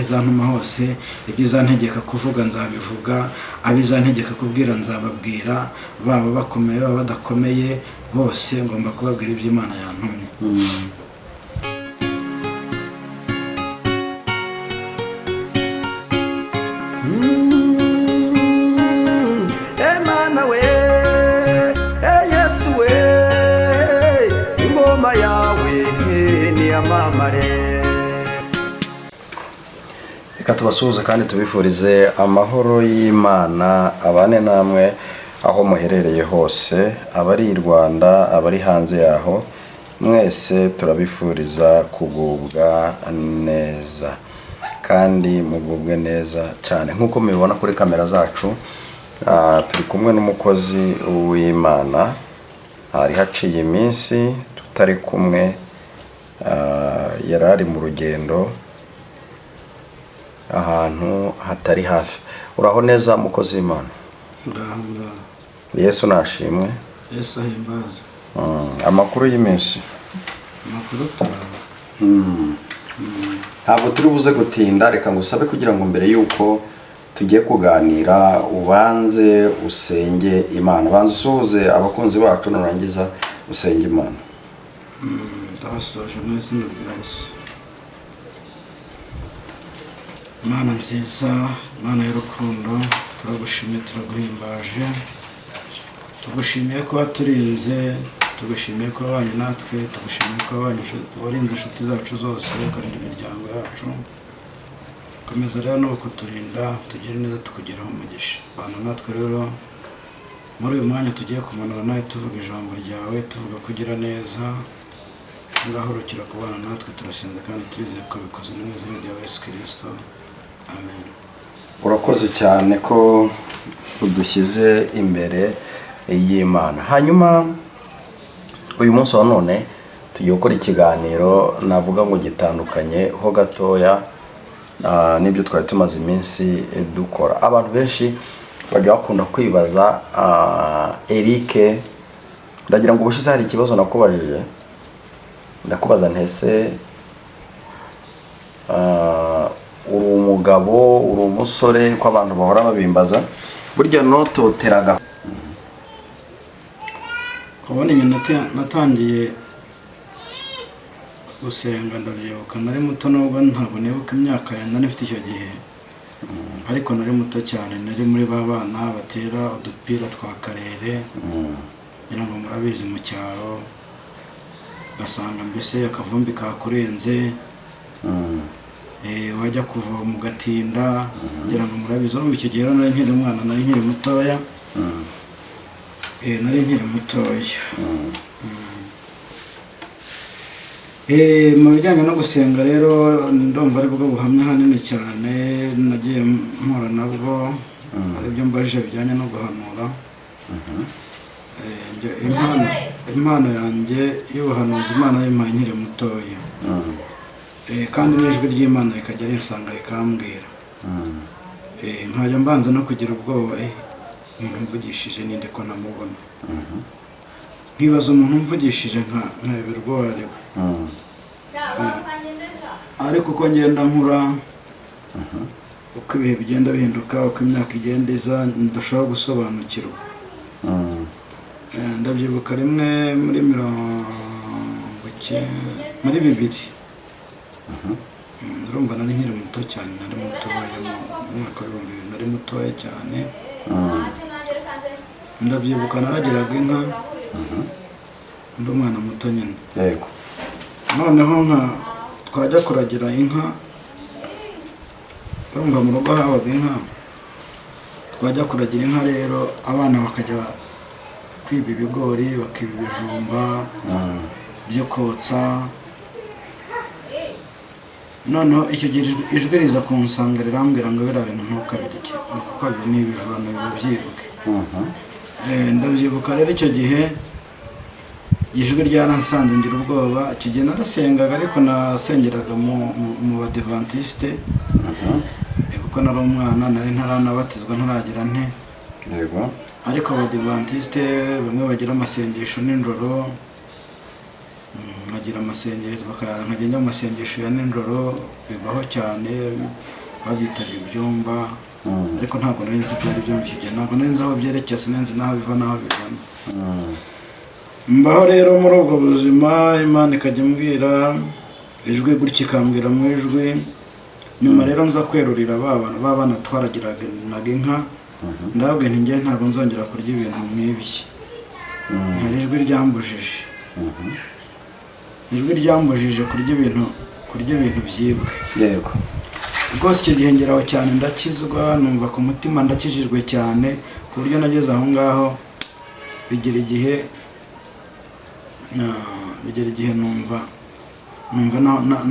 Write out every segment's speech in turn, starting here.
izantuma hose, ibyo izantegeka kuvuga nzabivuga, abo izantegeka kubwira nzababwira, baba bakomeye baba badakomeye, bose ngomba kubabwira ibyo Imana yantumye. Emana we, Yesu we, ingoma yawe niyamamare. Reka tubasuhuze kandi tubifurize amahoro y'Imana abane namwe aho muherereye hose, abari i Rwanda, abari hanze yaho, mwese turabifuriza kugubwa neza kandi mugubwe neza cyane. Nk'uko mubibona kuri kamera zacu, turi kumwe n'umukozi w'Imana. Hari haciye iminsi tutari kumwe, yari ari mu rugendo ahantu hatari hafi. Uraho neza mukozi w'Imana? Yesu nashimwe. Yesu ahimbaza. Amakuru y'iminsi? Amakuru turaba. Ntabwo turi buze gutinda, reka ngusabe kugira ngo mbere yuko tugiye kuganira ubanze usenge Imana. Banze usuhuze abakunzi bacu nurangiza usenge Imana. Ndabasoje mu izina rya Yesu. Mana nziza, Mana y'urukundo, turagushimiye, turaguhimbaje. Tugushimiye ko waturinze, tugushimiye ko wabanye natwe, tugushimiye ko warinze inshuti zacu zose, ukarinda imiryango yacu. Komeza rero no kuturinda, tugire neza, tukugeraho umugisha. Bana natwe rero muri uyu mwanya tugiye kumanura nawe, tuvuga ijambo ryawe, tuvuga kugira neza. Ngaho rukira kubana natwe, turasenze kandi turizeye ko bikoze mu izina rya Yesu Kristo. Amen. Urakoze cyane ko udushyize imbere y'Imana. Hanyuma uyu munsi wa none tugiye gukora ikiganiro navuga ngo gitandukanye ho gatoya n'ibyo twari tumaze iminsi dukora. Abantu benshi bajya bakunda kwibaza, Eric, ndagira ngo ubushize hari ikibazo nakubajije, ndakubaza ntese uri umugabo, uri umusore, ko abantu bahora babimbaza, burya nototeraga. Ubona natangiye gusenga, ndabyibuka nari muto, nubwo ntabwo nibuka imyaka nari mfite icyo gihe, ariko nari muto cyane. Nari muri ba bana batera udupira twa karere, ngira ngo murabizi mu cyaro, ugasanga mbese akavumbi kakurenze, wajya kuvoma ugatinda, ngira ngo murabizi. Urumva icyo gihe nari nkiri umwana, nari nkiri mutoya. Nari nkiri mutoya. Mu bijyanye no gusenga rero, ndumva ari bwo buhamya hanini cyane nagiye mpura nabwo, ari byo mbajije bijyanye no guhanura. Impano yanjye y'ubuhanuzi Imana yampaye nkiri mutoya, kandi n'ijwi ry'Imana rikajya risanga rikambwira. Nkajya mbanza no kugira ubwoba, umuntu mvugishije ninde ko namubona. Nkibaza umuntu mvugishije nkayoberwa uwo ari we. Ariko uko ngenda nkura, uko ibihe bigenda bihinduka, uko imyaka igenda iza, ndushaho gusobanukirwa. Ndabyibuka rimwe muri 2000, urumva nari nkiri muto cyane, nari mutoya mu mwaka wa 2000, nari mutoya cyane. Ndabyibuka naragiraga inka, ndi umwana muto nyine. Yego. Noneho twajya kuragira inka, urumva mu rugo habaga inka, twajya kuragira inka rero, abana bakajya kwiba ibigori, bakiba ibijumba byo kotsa. Noneho icyo gihe ijwi riza kunsanga rirambwira ngo biriya bintu ntukabirye, kuko ni ibijumba bibyibuke. Ndabyibuka rero icyo gihe ijwi ryaransanze ngira ubwoba. Icyo gihe narasengaga, ariko nasengeraga mu badivantiste, kuko nari umwana, nari ntaranabatizwa, ntaragira nte. Ariko abadivantiste bamwe bagira amasengesho nijoro, nkagira amasengesho, nkajya njya mu masengesho ya nijoro, bibaho cyane. babitaga ibyumba, ariko ntabwo nari nzi ibyo ari byo mu kigero, ntabwo nari nzi aho byerekeye, sinzi n'aho biva n'aho bigana. Mbaho rero muri ubwo buzima, Imana ikajya imbwira ijwi gutya, ikambwira mu ijwi. Nyuma rero nza kwerurira ba bana twaragiraga inka, ndababwira nti njye ntabwo nzongera kurya ibintu nk'ibyo. Hari ijwi ryambujije, ijwi ryambujije kurya ibintu byibwe. Yego. Rwose icyo gihe ngeraho cyane ndakizwa, numva ku mutima ndakijijwe cyane, ku buryo nageze aho ngaho bigera igihe numva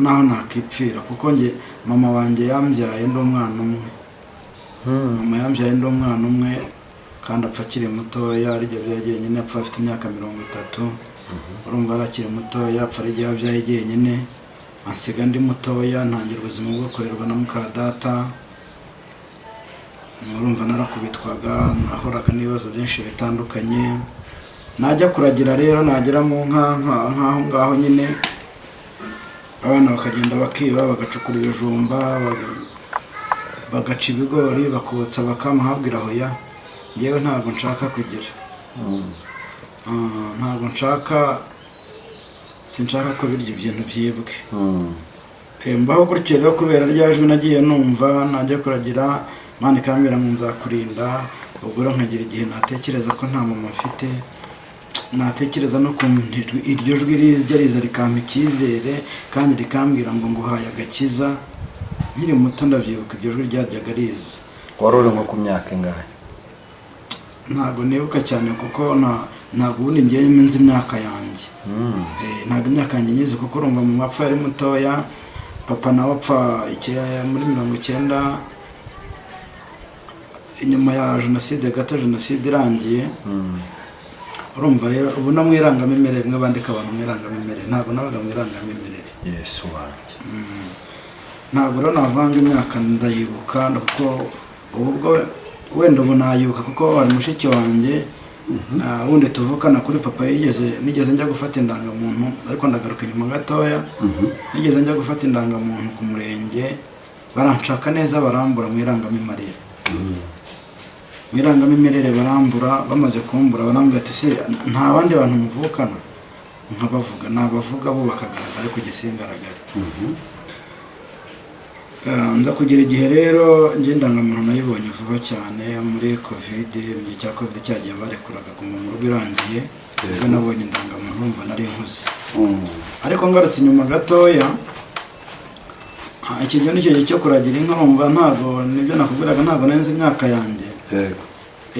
naho nakipfira, kuko njye mama wanjye yambyaye ndi umwana umwe. Mama yambyaye ndi umwana umwe kandi apfa akiri mutoya, aribyo byagiye nyine apfa afite imyaka 30. Urumva arakiri mutoya, apfa ari igihe yabyaye jyenyine, ansiga ndi mutoya, ntangira ubuzima bwo kurerwa na muka data. Urumva narakubitwaga, nahoraga n'ibibazo byinshi bitandukanye. Najya kuragira rero, nagera mu nk'aho ngaho nyine, abana bakagenda bakiba, bagacukura ibijumba, bagaca ibigori, bakotsa, bakamuhabwira hoya yewe ntabwo nshaka kugira, ntabwo sinshaka ko birya ibintu byibwe. Mbaho gutyo rero kubera rya jwi nagiye numva, najya kuragira Imana ikambwira ngo nzakurinda. Ubwo rero nkagira igihe natekereza ko nta mama mfite, natekereza no kuntu iryo jwi riza rikampa icyizere kandi rikambwira ngo nguhaye agakiza. Nkiri muto ndabyibuka iryo jwi ryajyaga riza. Wari uri nko ku myaka ingahe? Ntabwo nibuka cyane kuko ntabwo ubundi ngiye nzi imyaka yanjye. Ntabwo imyaka yanjye nyizi kuko urumva mu mapfa yari mutoya, papa nawe apfa muri 90 inyuma ya jenoside, gato jenoside irangiye. Urumva rero ubu no mwirangamimerere, mwe bandika abantu mwirangamimerere, ntabwo nabaga mwirangamimerere. Yesu wanjye. Ntabwo rero navanga imyaka ndayibuka, kuko ubwo wenda ubu nayibuka kuko wari mushiki wanjye. Wundi tuvukana kuri papa nigeze njya gufata indangamuntu, ariko ndagaruka inyuma gatoya. Nigeze njya gufata indangamuntu ku murenge, baranshaka neza, barambura mwirangamimerere. Mwirangamimerere barambura, bamaze kumbura barambwira ati se nta bandi bantu muvukana? Nkabavuga, nabavuga bo bakagaragara ariko gisingaragara. Nza kugira igihe rero njye indangamuntu nayibonye vuba cyane muri covid, mu gihe cya covid cyagiye barekuraga guma mu rugo irangiye, ubwo nabonye indangamuntu numva nari nkuze. Ariko ngarutse inyuma gatoya, iki gihe nicyo gihe cyo kuragira inka, numva ntabwo nibyo nakubwiraga, ntabwo nenze imyaka yanjye.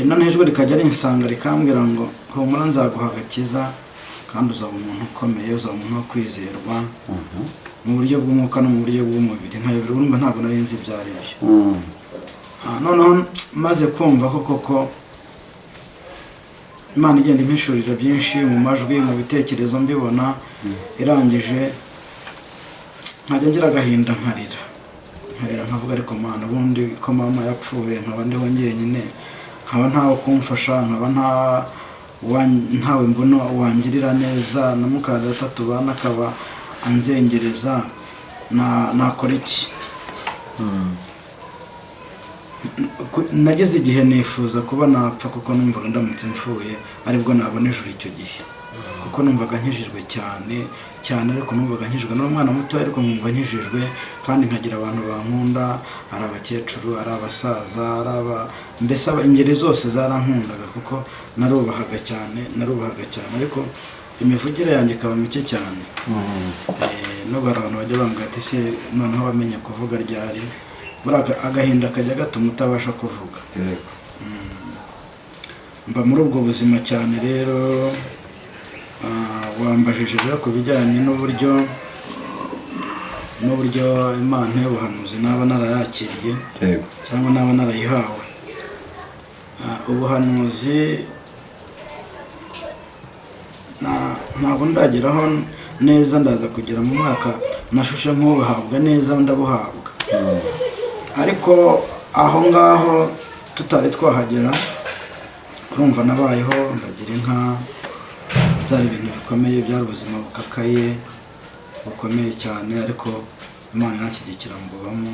None ijwi rikajya rinsanga rikambwira ngo humura nzaguha agakiza kandi uzaba umuntu ukomeye, uzaba umuntu wo kwizerwa mu buryo bw'umwuka no mu buryo bw'umubiri. Nkayobera, urumva ntabwo nari nzi ibyo ari byo. Noneho maze kumva ko koko Imana igenda impishurira byinshi mu majwi, mu bitekerezo mbibona, irangije nkajya ngira agahinda, nkarira nkavuga ariko Mana, ubundi ko mama yapfuye nkaba ndiho njyenyine, nkaba ntawe kumfasha, nkaba ntawe mbona wangirira neza, na muka data tubana akaba anzengereza, nakora iki? Nageze igihe nifuza kuba napfa, kuko numvaga ndamutse mfuye aribwo nabona ijuru icyo gihe, kuko numvaga nkijijwe cyane, ariko numvaga nkijijwe n'umwana muto, ariko numva nkijijwe kandi nkagira abantu bankunda, ari abakecuru, ari abasaza, mbese ingeri zose zarankundaga kuko narubahaga cyane, ariko imivugire yanjye ikaba mike cyane. N'ubu hari abantu bajya bambwira ati se noneho wamenye kuvuga ryari? Agahinda kajya gatuma utabasha kuvuga. Mba muri ubwo buzima cyane rero. Wambajije rero ku bijyanye n'uburyo Imana y'ubuhanuzi naba narayakiriye cyangwa naba narayihawe. Ubuhanuzi ntabwo ndageraho neza, ndaza kugera mu mwaka nashushe nk'ubuhabwa neza, ndabuhabwa. Ariko aho ngaho tutari twahagera, urumva nabayeho ndagira inka, byari ibintu bikomeye, byari ubuzima bukakaye bukomeye cyane, ariko Imana yanshyigikira mbubamo.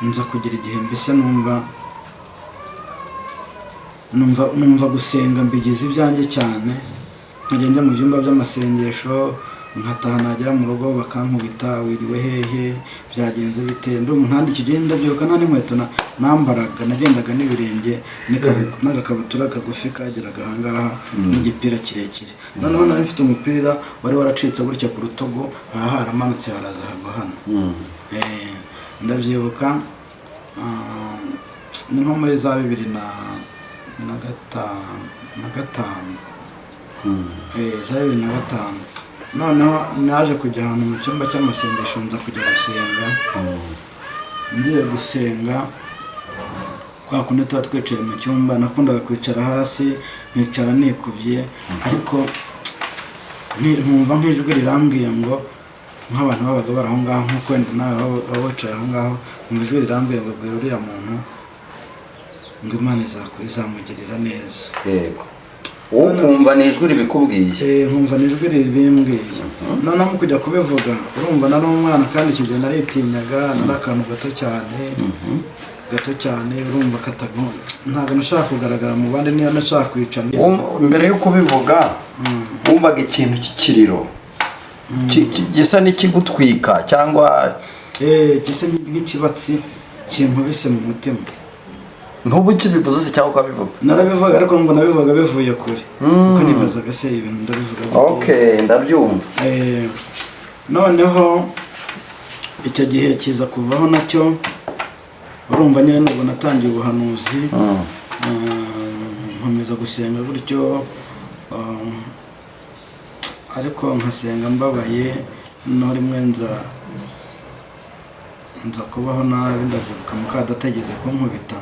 nza kugira igihe mbese numva gusenga mbigize ibyanjye cyane, nkajya njya mu byumba by'amasengesho, nkataha nagera mu rugo bakankubita, wiriwe hehe, byagenze bite, ntandi kigenda ndabyibuka nta n'inkweto nambaraga, nagendaga n'ibirenge n'agakabutura kagufi kageraga ahangaha n'igipira kirekire. Noneho nari mfite umupira wari waracitse gutya ku rutugu, aha haramanutse haraza hagwa hano. Ndabyibuka ni nko muri za 2005 za 2005. Noneho naje kujya ahantu mu cyumba cy'amasengesho nza kujya gusenga. Ngiye gusenga kwa kundi tuba twicaye mu cyumba, nakundaga kwicara hasi nkicara nikubye, ariko nkumva nk'ijwi rirambwiye ngo, nk'abantu babaga bari aho ngaho nk'uko wenda nawe waba wicaye aho ngaho, nkumva ijwi rirambwiye ngo bwira uriya muntu ngo Imana izamugirira neza. Yego. Ukumva ni ijwi ribikubwiye? Nkumva ni ijwi ribimbwiye. Noneho mu kujya kubivuga, urumva nari umwana kandi icyo gihe naritinyaga, nari akantu gato cyane, urumva ntabwo nashaka kugaragara mu bandi, niyo nashaka kwicara. Mbere yo kubivuga wumvaga ikintu cy'ikiriro gisa n'ikigutwika cyangwa gisa nk'ikibatsi kinkubise mu mutima? Ntubu kibivuze se cyangwa ukabivuga? Narabivuga, ariko ngo nabivuga bivuye kure, kuko nibazaga se ibintu ndabivuga. Okay, ndabyumva. Noneho icyo gihe kiza kuvaho nacyo, urumva nyine nubwo natangiye ubuhanuzi, nkomeza gusenga gutyo, ariko nkasenga mbabaye. No rimwe nza kubaho nabi, ndabyibuka mukadategeze kunkubita,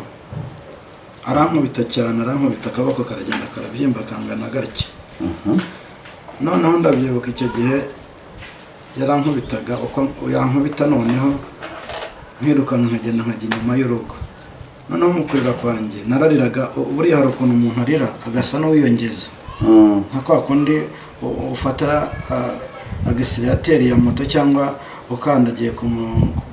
arankubita cyane, arankubita, akaboko karagenda karabyimba kangana gake. Noneho ndabyibuka icyo gihe yarankubitaga, uko yankubita noneho nkirukanka nkagenda nkajya inyuma y'urugo. Noneho mu kurira kwanjye narariraga, buriya hari ukuntu umuntu arira agasa n'uwiyongeza, nka kwa kundi ufata agisirateri ya moto cyangwa ukandagiye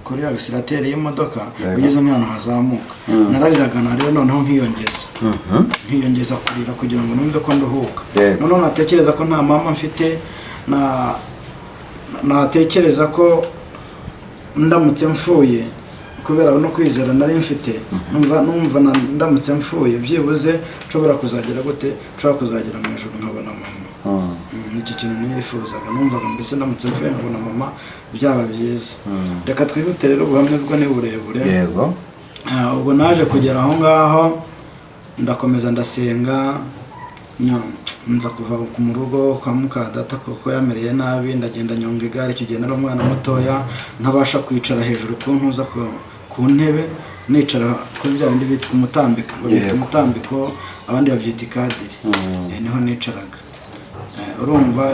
kuri agisirateri y'imodoka ugeze nk'ahantu hazamuka. Narariraga narira, noneho nkiyongeza kurira kugira ngo numve ko nduhuka. Noneho natekereza ko nta mama mfite, natekereza ko ndamutse mfuye, kubera no kwizera nari mfite, numva ndamutse mfuye byibuze nshobora kuzagera gute, nshobora kuzagera mu ijuru nkabona mama. Nicyo kintu nifuzaga, numvaga mbese ndamutse mfuye nkabona mama byaba byiza. Reka twihute rero, ubuhamya bwo ni burebure. Yego. Ubwo naje kugera aho ngaho, ndakomeza ndasenga, nza kuva mu rugo kwa mukadata kuko yamereye nabi, ndagenda nyonga igare. Icyo gihe nari umwana mutoya, ntabasha kwicara hejuru ku ntuza ku ntebe, nicara kuri bya bindi bita umutambiko, babyita umutambiko, abandi babyita ikadiri. Niho nicaraga. Urumva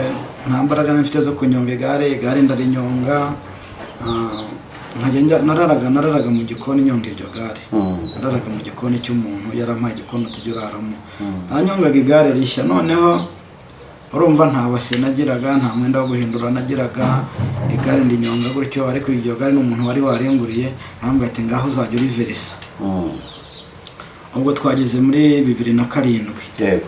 nta mbaraga mfite zo kunyonga igare ndarinyonga. Nararaga mu gikoni nyonga iryo gare. Nararaga mu gikoni cy'umuntu, yarampaye igikoni tujya uraramo. Nanyongaga igare rishya. Noneho urumva nta base nagiraga, nta mwenda wo guhindura nagiraga, igare ndinyonga gutyo. Ariko iryo gare n'umuntu wari waringuriye, arambwira ati ngaho uzajya uriverisa. Ubwo twageze muri 2007. Yego.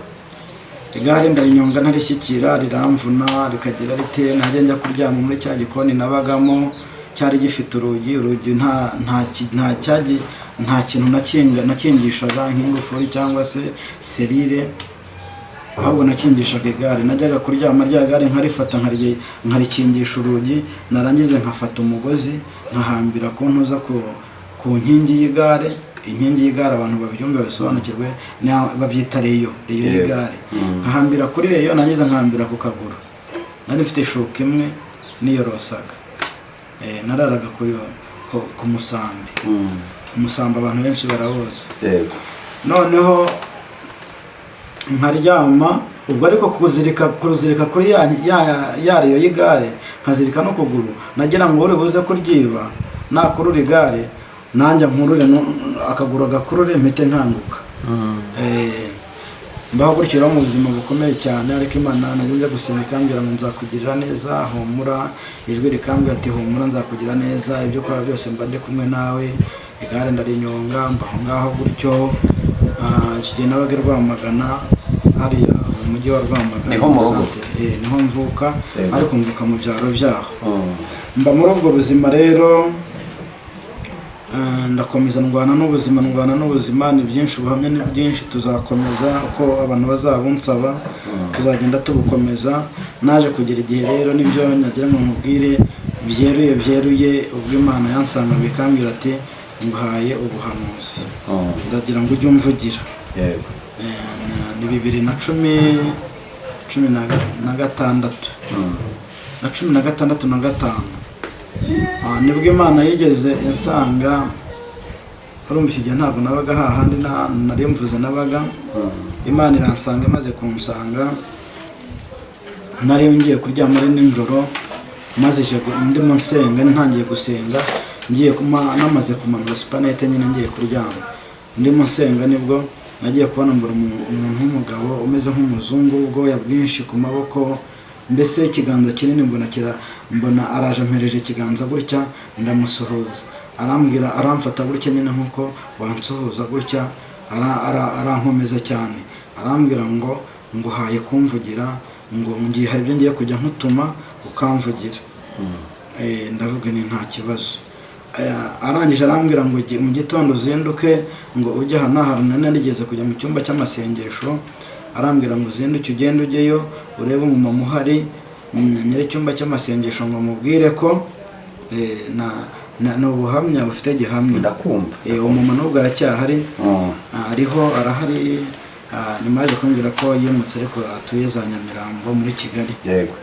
Igare ndarinyonga narishyikira, riramvuna, rikagira rite. Najya njya kuryama muri cya gikoni nabagamo, cyari gifite urugi nta kintu nakingishaga nk'ingufuri cyangwa se serire, ahubwo nakingishaga igare. Najyaga kuryama rya gare nkarifata nkarikingisha urugi, narangize nkafata umugozi nkahambira ku ntuza ku nkingi y'igare. Inkingi y'igare abantu babyumve basobanukirwe, babyita reyo y'igare. Nkahambira kuri reyo, nangize nkahambira ku kaguru. Nari mfite ishuka imwe niyorosaga. Nararaga ku musambi. Umusambi abantu benshi barawuzi. Noneho nkaryama, ubwo ariko kuruzirika kuri ya reyo y'igare, nkazirika no kuguru. Nagira ngo uri buze kuryiba, nakurura igare nanjye nkurure akaguru gakurure mpite nkanguka. mbaho gutyo mu buzima bukomeye cyane, ariko Imana najya gusenga ikambwira ngo nzakugirira neza, humura. Ijwi rikambwira ati humura, nzakugira neza, ibyo ukora byose mba ndi kumwe nawe. Igare ndarinyonga, mbaho ngaho gutyo. Icyo gihe nabaga i Rwamagana, hariya mu mujyi wa Rwamagana, niho mu rugo, niho mvuka, ariko mvuka mu byaro byaho. Mba muri ubwo buzima rero, ndakomeza ndwana n'ubuzima. Ni byinshi, ubuhamya ni byinshi, tuzakomeza uko abantu bazabunsaba, tuzagenda tubukomeza. Naje kugira igihe rero nibyo nagira ngo mubwire byeruye ubwo Imana yansanga bikambwira ati nguhaye ubuhanuzi, ndagira ngo ujye umvugira. Ni 2016 nibwo Imana yigeze insanga. Urumva iki gihe ntabwo nabaga hahandi nari mvuze nabaga. Imana iransanga, imaze kunsanga nari ngiye kuryama ari nijoro, maze ndimo nsenga, ntangiye gusenga, ngiye namaze kumanura supanete nyine ngiye kuryama, ndimo nsenga nibwo nagiye kubona mbura umuntu w'umugabo umeze nk'umuzungu, ubwoya bwinshi ku maboko, mbese ikiganza kinini mbona araje ampereje ikiganza gutya, ndamusuhuza, aramfata gutya nyine nk'uko wansuhuza gutya, arankomeza cyane, arambwira ngo nguhaye kumvugira, ngo ngiye hari ibyo ngiye kujya nkutuma ukamvugira. Ndavuga ni nta kibazo. Arangije arambwira ngo mu gitondo uzinduke, ngo ujye hano narigeze kujya mu cyumba cy'amasengesho, arambwira ngo uzinduke ugende ujyeyo urebe umumama uhari nyiri icyumba cy'amasengesho, ngo mubwire ko ni ubuhamya bufite gihamya. Ndakumva. Umumama nubwo aracyahari, arahari. Nyuma yaje kumbwira ko yimutse ariko atuye za Nyamirambo muri Kigali. Yego.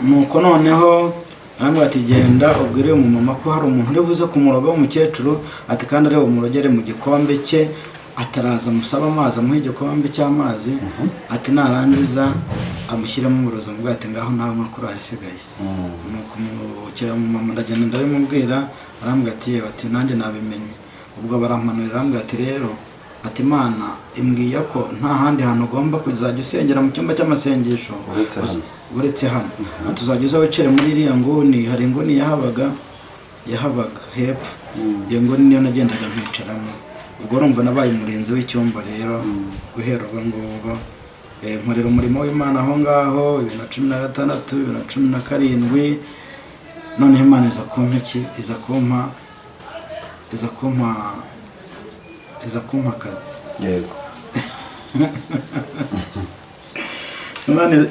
Nuko noneho namwe ati genda ubwire umumama ko hari umuntu uri buze kumuroga w'umukecuru, ati kandi ari umurogere mu gikombe cye, ataraza musaba amazi, amuha igikombe cy'amazi, ati narangiza amushyiramo uburozi, mubwira ati ngaho nawe makuru ayasigaye. Nuko umumama ndagenda ndabimubwira, arambwira ati nanjye nabimenye. Ubwo barampanurira, arambwira ati rero, ati Imana imbwiye ko nta handi hantu ugomba kuzajya usengera mu cyumba cy'amasengesho uretse hano. Tuzajya uza wicare muri iriya nguni, hari inguni yahabaga hepfo, iyo nguni niyo nagendaga nkicaramo. Ubwo urumva nabaye umurinzi w'icyumba rero guhera ubwo ngubwo. Nkorera umurimo w'Imana aho ngaho 2016, 2017. Noneho Imana iza kumpa akazi. Yego.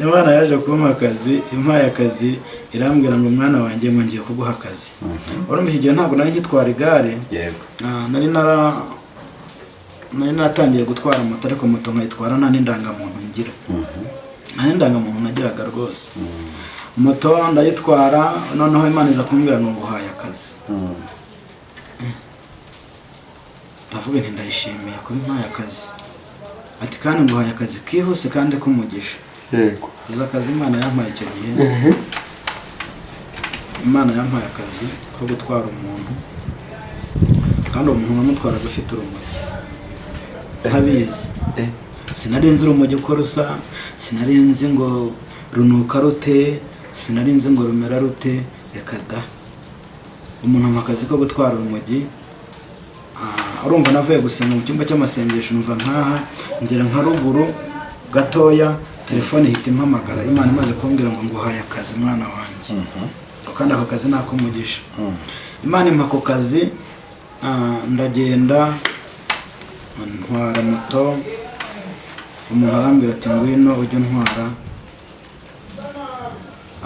Imana yaje kumpa akazi, impaye akazi, irambwira ngo mwana wanjye ngo ngiye kuguha akazi. Urumva iki gihe ntabwo nari ngitwara igare. Yego. Nari natangiye gutwara moto, ariko moto nkayitwara nta n'indangamuntu ngira. Nta n'indangamuntu nagiraga rwose. Moto ndayitwara, noneho Imana iza kumbwira ngo nguhaye akazi. Ndavuga nti ndayishimiye kuba impaye akazi. Ati kandi nguhaye akazi kihuse kandi kumugisha. Yego. Iza akazi Imana yampaye icyo gihe. Imana yampaye akazi ko gutwara umuntu, kandi umuntu namutwaraga ufite urumogi. Ntabizi. Sinari nzi urumogi uko rusa, sinari nzi ngo runuka rute, sinari nzi ngo rumera rute. Reka da, umuntu ampa akazi ko gutwara urumogi. Urumva navuye gusenga mu cyumba cy'amasengesho, numva nkaha ngera nka ruguru gatoya, telefone ihita impamagara. Imana imaze kumbwira ngo nguhaye akazi mwana wanjye. Kandi ako kazi nakumugisha. Imana impa ako kazi, ndagenda ntwara moto. Umuntu arambwira ati ngwino ujye ntwara,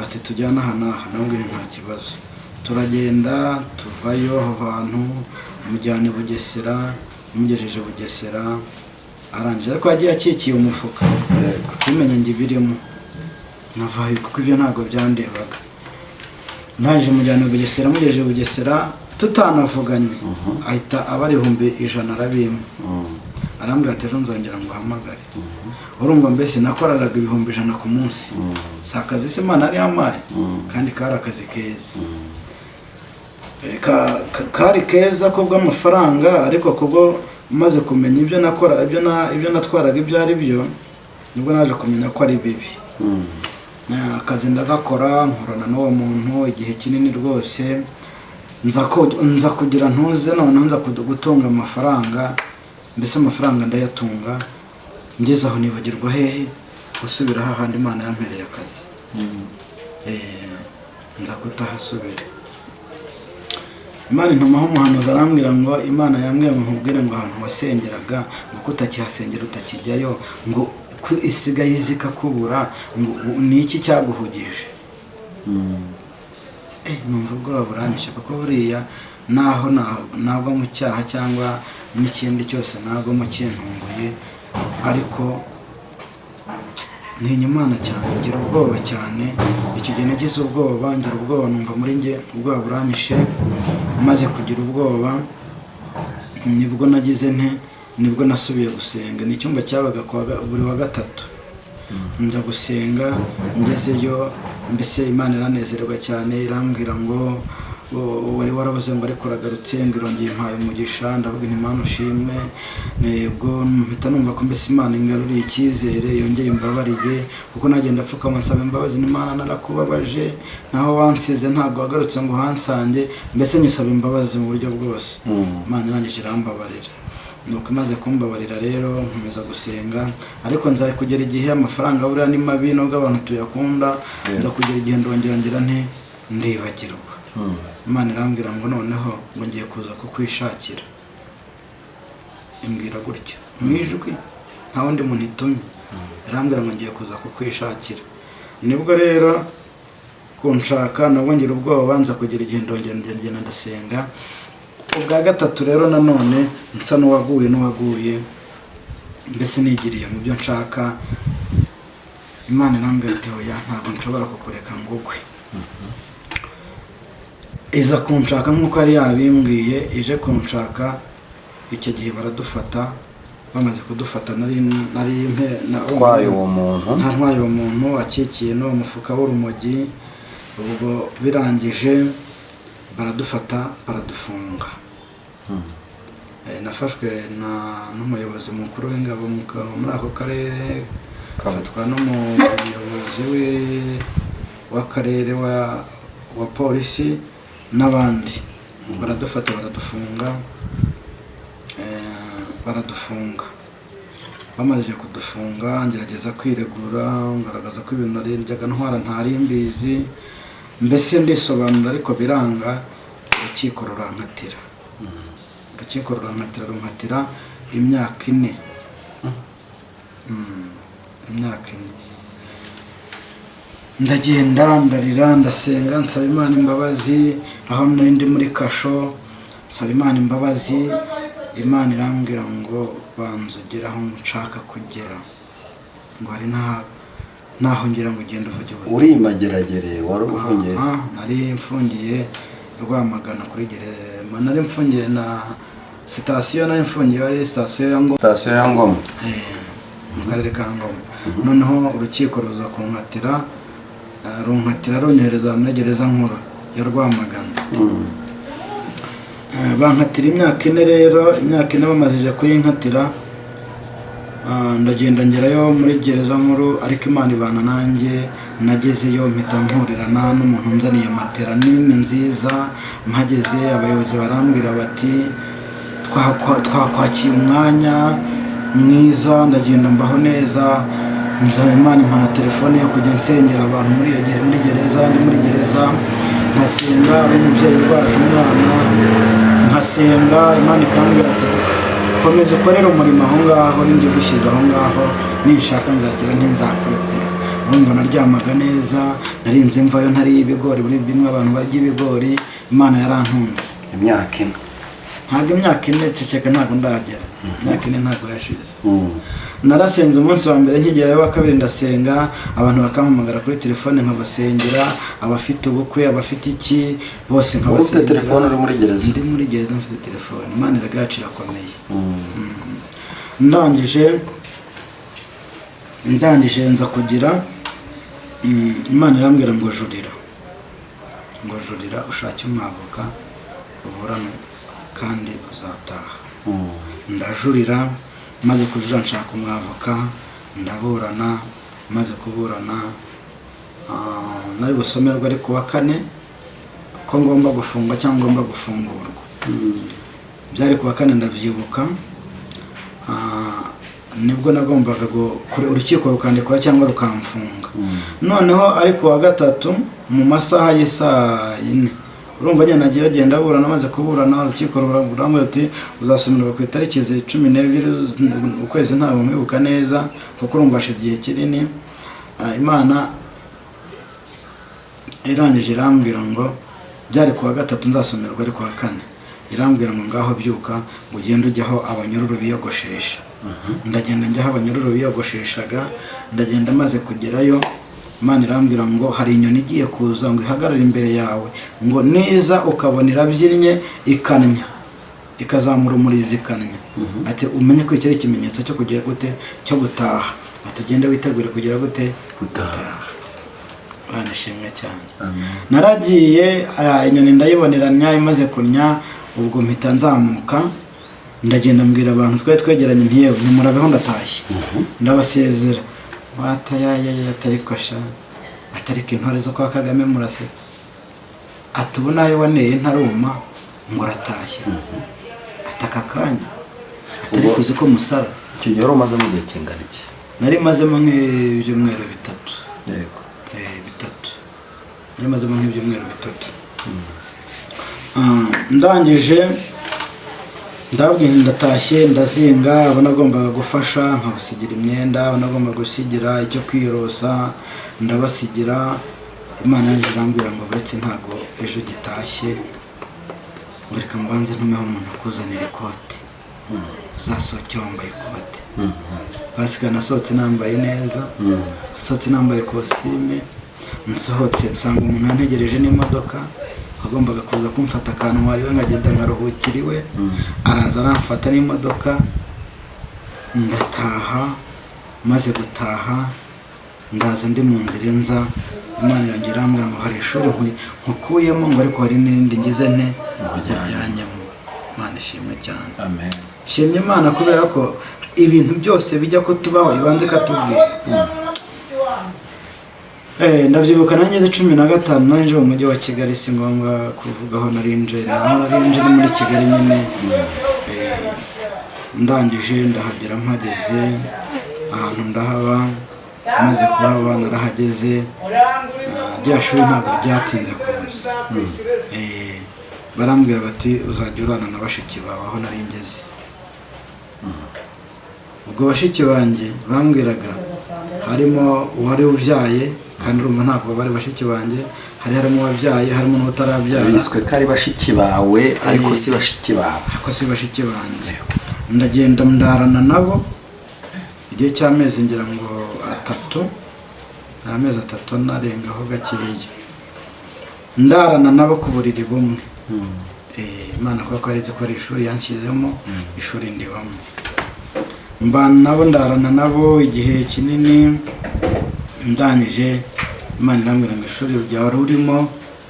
ati tujyana aha n'aha. Nambwira nta kibazo. Turagenda tuvayo aho hantu, mujyana i Bugesera, mugejeje Bugesera. Arangije ariko yagiye akikiye umufuka, akumenya ngo ibirimo. Navayo kuko ibyo ntabwo byandebaga. Naje mujyana i Bugesera, mugejeje Bugesera tutanavuganye, ahita abari 100 arabimpa. Arambwira ati ejo nzongera ngo uhamagare. Urumva mbese nakoraraga 100 ku munsi. Si akazi se Imana yari yampaye, kandi kari akazi keza. Kari keza ko bw'amafaranga, ariko kubwo maze kumenya ibyo nakora ibyo natwaraga ibyo ari byo, nibwo naje kumenya ko ari bibi. Akazi ndagakora, nkorana n'uwo muntu igihe kinini rwose, nza kugira ntuze, noneho nza gutunga amafaranga, mbese amafaranga ndayatunga, ngeze aho nibagirwa hehe gusubira hahandi Imana yampereye akazi. Nza kutahasubira. Imana intumaho umuhanuzi arambwira ngo Imana yambwiye ngo nkubwire ngo ahantu wasengeraga ngo kutakihasengera utakijyayo, ngo isigaye izika kubura, ngo ni iki cyaguhugije? Numva ubwoba buranyishe, kuko buriya naho ntabwo mu cyaha cyangwa n'ikindi cyose ntabwo mu kintunguye, ariko ntinya Imana cyane, ngira ubwoba cyane. Icyo gihe nagize ubwoba, ngira ubwoba, numva muri njye ubwoba buranyishe. Maze kugira ubwoba nibwo nagize nibwo nasubiye gusenga. Ni icyumba cyabaga buri wa gatatu, njya gusenga. Ngezeyo mbese Imana iranezerwa cyane, irambwira ngo wari warabuze ngo ariko uragarutse, ngo irongeye impaye umugisha. Ndavuga nti Imana ushimwe. Ubwo mpita numva ko mbese Imana ingaruriye icyizere, yongeye imbabariye, kuko nagenda apfukama nsaba imbabazi. Imana narakubabaje, naho wansize ntabwo wagarutse ngo hansange, mbese nyisaba imbabazi mu buryo bwose. Imana irangije irambabarira. Nuko imaze kumbabarira rero nkomeza gusenga, ariko nza kugera igihe amafaranga buriya ni mabi nubwo abantu tuyakunda. Nza kugera igihe ndongera ngira ndibagirwa. Imana irambwira ngo noneho ngo ngiye kuza kukwishakira. Imbwira gutyo mu ijwi, nta wundi muntu itumye. Irambwira ngo ngiye kuza kukwishakira. Nibwo rero kunshaka nabwo ngira ubwoba, nza kugera igihe ndongera ngenda ndasenga. Ubwa gatatu rero nanone nsa n'uwaguye, mbese nigiriye mu byo nshaka. Imana irambwira ati oya, ntabwo nshobora kukureka ngo ugwe. Iza kunshaka nk'uko yari yabimbwiye, ije kunshaka. Icyo gihe baradufata, bamaze kudufata ntwaye uwo muntu akikiye n'uwo mufuka w'urumogi. Ubwo birangije baradufata, baradufunga. Nafashwe n'umuyobozi mukuru w'ingabo muri ako karere, afatwa n'umuyobozi w'akarere wa polisi n'abandi. Baradufata, baradufunga. Bamaze kudufunga ngerageza kwiregura, ngaragaza ko ibintu narinjyaga ntwara ntari mbizi, mbese ndisobanura, ariko biranga. Urukiko rurankatira. Runkatira imyaka 4. Imyaka 4. Ndagenda ndarira, ndasenga, nsaba Imana imbabazi. Aho ndi muri kasho, nsaba Imana imbabazi. Imana irambwira ngo banza ugere aho nshaka kugera, ngo hari naho ngira ngo ugende uvuge ubutumwa. Uri mageragere wari ufungiye? Nari mfungiye Rwamagana kuri gereza. Nari mfungiye na sitasiyo, nari mfungiye ari sitasiyo ya Ngoma, mu karere ka Ngoma. Noneho urukiko ruza kunkatira, runyohereza muri gereza nkuru ya Rwamagana. Bankatira imyaka 4 rero. Imyaka 4 bamazije kuyinkatira, ndagenda ngerayo muri gereza nkuru, ariko Imana ibana nanjye. Nagezeyo mpita mpurirana n'umuntu unzaniye matera nini nziza. Mpageze abayobozi barambwira bati twakwakiye umwanya mwiza. Ndagenda mbaho neza, nzana Imana impana telefone yo kujya nsengera abantu muri gereza. Ndi muri gereza nkasenga, ari umubyeyi urwaje umwana, nkasenga. Imana ikambwira ati komeza ukorere umurimo aho ngaho, ninjye gushyize aho ngaho, ninshaka nzagira nzakurekura. Urumva naryamaga neza, narinze mvayo ntari ibigori, buri bimwe abantu barya ibigori. Imana yarantunze. Imyaka 4? Ntabwo imyaka 4 ceceka, ntabwo ndagera. Imyaka 4 ntabwo yashize. Narasenze umunsi wa mbere, nkigerayo wa kabiri ndasenga, abantu bakampamagara kuri telefone nkabasengera. Abafite ubukwe, abafite iki, bose nkabasengera. Ufite telefone uri muri gereza? Ndi muri gereza mfite telefone. Imana iragacira akomeye. Ndangije nza kugira Imana irambwira ngo jurira ushake umwavoka uburane kandi uzataha. ndajurira, maze kujura nshaka umwavoka, ndaburana, maze kuburana nari busomerwa ari kuwa 4 ko ngomba gufungwa cyangwa ngomba gufungurwa. Byari kuwa 4 ndavyibuka, nibwo nagombaga urukiko rukandikora cyangwa rukamfunga. Noneho ari kuwa 3 mu masaha y'isaa 4 urumva nyine nageragenda burana, maze kuburana urukiko rurambwira ati uzasomerwa ku itariki 12 ukwezi ntabwo mwibuka neza kuko urumva hashize igihe kinini. Imana irangije irambwira ngo byari kuwa 3 nzasomerwa ari kuwa 4, irambwira ngo ngaho byuka ngo ugende ujyaho abanyururu biyogoshesha. Ndagenda njyaho abanyururu biyogosheshaga, ndagenda maze kugerayo, Imana irambwira ngo hari inyoni igiye kuza ngo ihagarare imbere yawe, ngo neza ukabona irabyinnye ikanya, ikazamura umurizo ikanya. Ati umenye ko iki ikimenyetso cyo kugira gute, cyo gutaha. Atugende witegure kugira gute, gutaha. Banashimwe cyane. Naragiye inyoni ndayiboneranya, imaze kunya ubwo mpita nzamuka, ndagenda mbwira abantu twari twegeranye nti yewe nimurabeho ndatashye. Ndabasezera. Watayaye atarikosha, atarika intore zo kwa Kagame murasetsa. Atubona yo waneye ntaruma ngo ratashye. Ataka kanya. Atari kuzi ko musara. Icyo gihe umaze mu gihe kingana iki? Nari mazemo nk'ibyumweru 3. Yego. 3. Nari mazemo nk'ibyumweru 3. Ndangije ndabwira ndatashye, ndazinga, abanagombaga gufasha nkabasigira imyenda, abanagomba gusigira icyo kwiyorosa ndabasigira. Imana yaje irambwira ngo buretse ntago ejo gitashye, reka mbanze ntumeho umuntu akuzanira ikote, uzasohoke wambaye ikote. Basiga nasohotse nambaye neza, nasohotse nambaye kositime, nsohotse nsanga umuntu antegereje n'imodoka, agombaga kuza kumfata akantu mwariwe nkagenda nkaruhukiriwe. Araza aramfata n'imodoka, ndataha. Maze gutaha ndaza ndi mu nzira nza, Imana irangira irambwira ngo hari ishuri nkukuyemo, ngo ariko hari n'irindi ngize nte njyanyemo. Imana ishimwe cyane. Amen. Shimye Imana kubera ko ibintu byose bijya ko tubaho ibanze katubwira. Ndabyibuka nangeze 15 narinje mu mujyi wa Kigali, si ngombwa kuvugaho narinje, naho narinje ni muri Kigali nyine. Ndangije ndahagera, mpageze ahantu ndahaba, maze kuhaba narahageze. Rya shuri ntabwo ryatinze kuza. Barambwira bati uzajya urana na bashiki bawe aho naringeze. Ubwo bashiki banjye bambwiraga harimo uwari ubyaye, kandi urumva ntabwo bari bashiki banjye, harimo uwabyaye, harimo n'utarabyara. Biswe ko ari bashiki bawe ariko si bashiki bawe. Ako si bashiki banjye. Ndagenda ndarana nabo igihe cy'amezi ngira ngo 3, amezi 3 narengaho gakeya. Ndarana nabo ku buriri bumwe. Imana kuko ari ko ari ishuri yanshyizemo, ishuri ndibamo. Mbana nabo, ndarana nabo igihe kinini. Ndangije Imana irambwira ngo ishuri ryawe urimo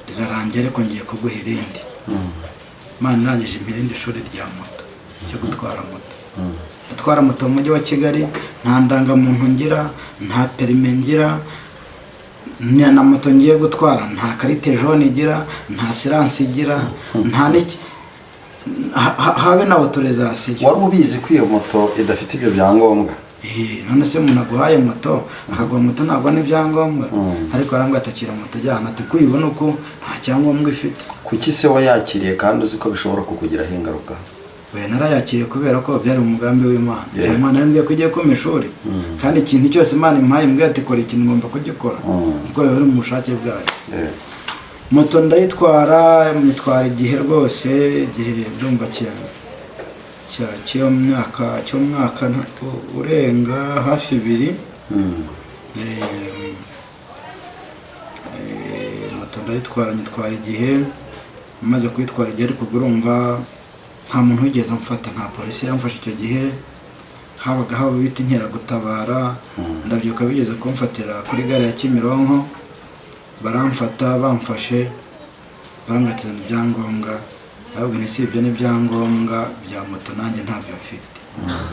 rirarangiye ariko ngiye kuguha irindi. Imana irangije irindi shuri rya moto, cyo gutwara moto. Atwara moto mu mujyi wa Kigali, nta ndangamuntu ngira, nta perime ngira, na moto ngiye gutwara nta karite jaune igira, nta silence igira, nta niki, habe na autorisation. Wari ubizi ko iyo moto idafite ibyo byangombwa? None se umuntu aguhaye moto akaguha moto ntabwo n'ibyangombwa, ariko arambwa atakira moto jyana, ati kuyibona uko nta cyangombwa ifite. Kuki se wayakiriye kandi uzi ko bishobora kukugiraho ingaruka? We narayakiriye kubera ko byari umugambi w'Imana. Imana yambwiye ko igiye kuma ishuri, kandi ikintu cyose Imana impaye mbwiye ati kora ikintu ngomba kugikora kuko biri mu bushake bwayo. Moto ndayitwara, nyitwara igihe rwose, igihe ndumva cy'umwaka urenga hafi 2. Moto ndayitwara, nyitwara igihe, maze kwitwara igihe ariko urumva nta muntu wigeze amfata, nta polisi yamfashe icyo gihe. Habaga haba biti nkeragutabara. Ndabyuka bigeze kumfatira kuri gare ya Kimironko, baramfata, bamfashe, baramwatizana ibyangombwa, ahubwo ni si ibyo n'ibyangombwa bya moto nanjye ntabyo mfite,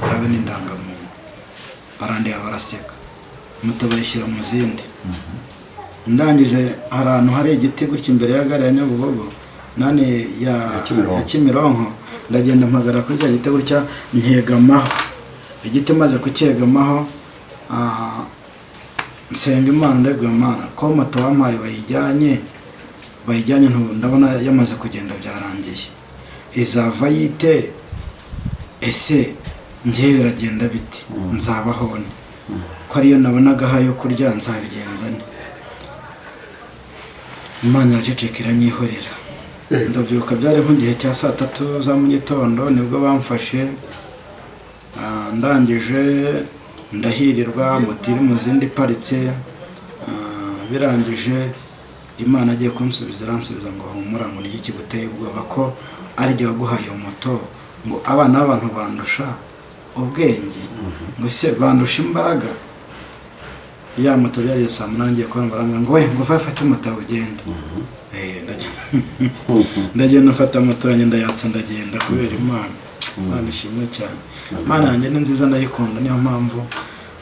habe n'indangamuntu. Barandeba baraseka, moto bayishyira mu zindi. Ndangije hari ahantu hari igiti gutya imbere ya gare ya Nyabugogo nani ya Kimironko, ndagenda mpagara kuri cya giti gutya nkegamaho igiti, maze kucyegamaho nsenga Imana, ndabwira Imana ko moto wampaye bayijyanye ndabona yamaze kugenda byarangiye, izava yite, ese njye biragenda biti, nzabaho ne ko ariyo nabonagaho yo kurya, nzabigenza ne? Imana iraceceka iranyihorera. Ndabyibuka byari nk'igihe cya 3 za mu gitondo nibwo bamfashe, ndangije ndahirirwa, moto iri mu zindi iparitse. Birangije Imana agiye kunsubiza, aransubiza ngo humura, ngo niki kiguteye ubwoba ko ari jye waguhaye moto, ngo abana b'abantu bandusha ubwenge, ngo se bandusha imbaraga. Ya moto byari saa 8 ngiye kubona barambwira ngo we ngo fate moto ugende. Ndagenda mfata moto yanjye ndayatsa ndagenda kubera Imana. Imana ishimwe cyane. Imana yanjye ni nziza, ndayikunda, niyo mpamvu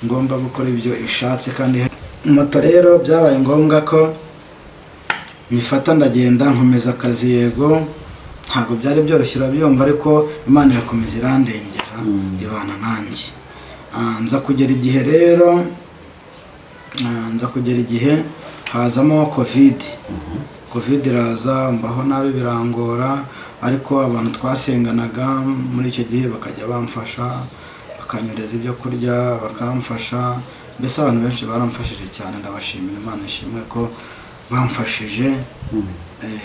ngomba gukora ibyo ishatse. Kandi moto rero byabaye ngombwa ko nyifata ndagenda nkomeza akazi. Yego ntabwo byari byoroshye urabyumva, ariko Imana irakomeza irandengera, ibana nanjye. Nza kugera igihe hazamo covid iraza, mbaho nabi birangora, ariko abantu twasenganaga muri icyo gihe bakajya bamfasha, bakanyureza ibyo kurya, bakamfasha. Mbese abantu benshi baramfashije cyane, ndabashimira. Imana ishimwe ko bamfashije,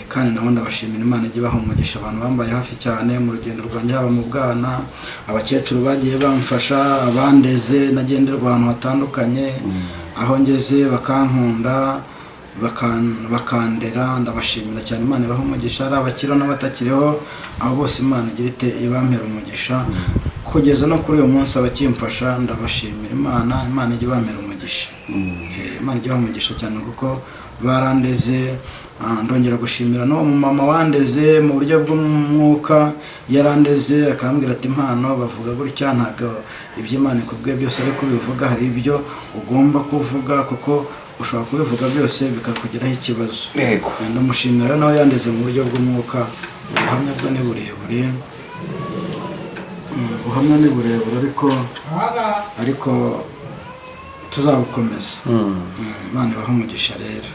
kandi nabo ndabashimira. Imana ijye ibaha umugisha abantu bambaye hafi cyane mu rugendo rwanjye, haba mu bwana, abakecuru bagiye bamfasha, abandeze, nagenderwa ahantu hatandukanye, aho ngeze bakankunda, bakandera, ndabashimira cyane. Imana ibaha umugisha, ari abakiriho n'abatakiriho, abo bose Imana igira ite ibampera umugisha. Kugeza no kuri uyu munsi abakimfasha ndabashimira. Imana ijye ibampera umugisha. Imana ijye ibaha umugisha cyane kuko barandeze. Ndongera gushimira no mama wandeze mu buryo bw'umwuka, yarandeze akambwira ati impano bavuga gutya, ntago iby'Imana ikubwiye byose ariko bivuga, hari ibyo ugomba kuvuga kuko ushobora kubivuga byose bikakugiraho ikibazo. Yego, ndamushimira nawe yandeze mu buryo bw'umwuka. Ubuhamya bwe ni burebure, ubuhamya ni burebure, ariko tuzabukomeza. Imana ibaha umugisha rero.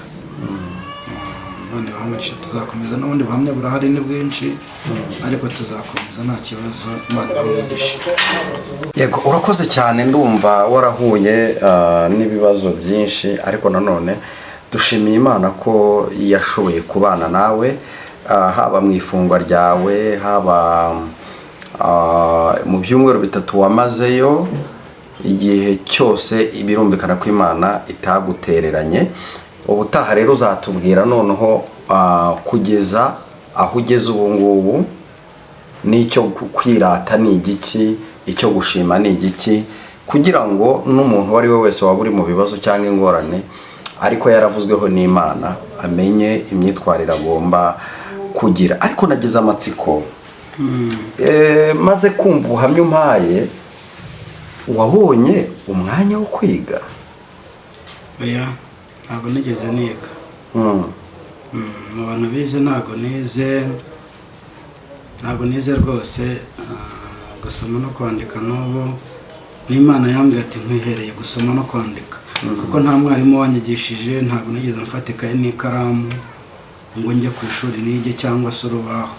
Imana ibaha umugisha, tuzakomeza. N'ubundi buhamya burahari ni bwinshi, ariko tuzakomeza nta kibazo. Imana ibaha umugisha. Yego, urakoze cyane. Ndumva warahuye n'ibibazo byinshi, ariko nanone dushimiye Imana ko yashoboye kubana nawe, haba mu ifungwa ryawe, haba mu byumweru 3 wamazeyo. Igihe cyose birumvikana ko Imana itagutereranye. Ubutaha rero uzatubwira noneho kugeza aho ugeze ubu ngubu, n'icyo kwirata ni igiki, icyo gushima ni igiki, kugira ngo n'umuntu wari we wese waba uri mu bibazo cyangwa ingorane ariko yaravuzweho n'Imana amenye imyitwarire agomba kugira. Ariko nagize amatsiko, maze kumva ubuhamya umpaye, wabonye umwanya wo kwiga? Oya, ntabwo nigeze niga. Mu bantu bize ntabwo nize rwose. Gusoma no kwandika n'ubu n'Imana yambwiye ati nkwihereye gusoma no kwandika, kuko nta mwarimu wanyigishije. Ntabwo nigeze mfata ikaye n'ikaramu ngo njye ku ishuri nige cyangwa se urubaho.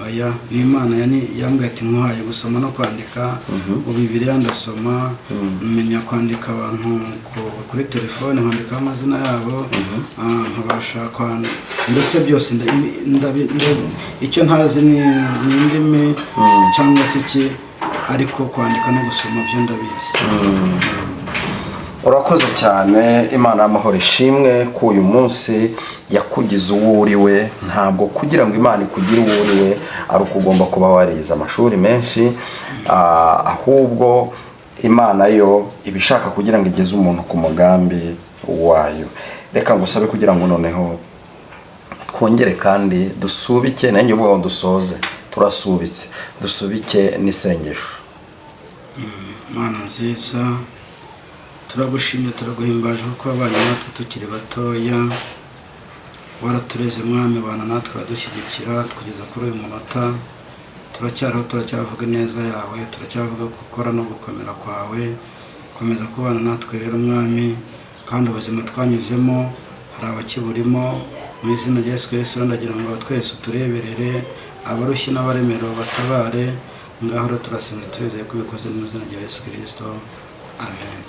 Oya, n'Imana yambwiye ati nkwaye gusoma no kwandika. Bibiliya ndasoma, menya kwandika abantu kuri telefone, nkandika amazina yabo, nkabasha kwandika. Mbese byose icyo ntazi ni indimi cyangwa se iki, ariko kwandika no gusoma byo ndabizi. Urakoze cyane. Imana y'amahoro ishimwe ko uyu munsi yakugize uwo uriwe. Ntabwo kugira ngo Imana ikugire uwo uriwe ari uko ugomba kuba warize amashuri menshi, ahubwo Imana yo ibishaka kugira ngo igeze umuntu ku mugambi wayo. Reka ngusabe kugira ngo noneho twongere kandi dusubike, nanjye uvuga ngo dusoze, turasubitse, dusubike n'isengesho. Mana nziza, turagushimye turaguhimbaje kuko abana natwe tukiri batoya, waratureze mwami, bana natwe uradushyigikira kugeza kuri uyu munota. Turacyariho, turacyavuga neza yawe, turacyavuga gukora no gukomera kwawe. Komeza kubana natwe rero mwami, kandi ubuzima twanyuzemo hari abakiburimo. Mu izina rya Yesu Kristo ndagira ngo twese utureberere, abarushye n'abaremerewe batabare. Ngaho rero turasenga twizeye ko ubikoze mu izina rya Yesu Kristo. Amen.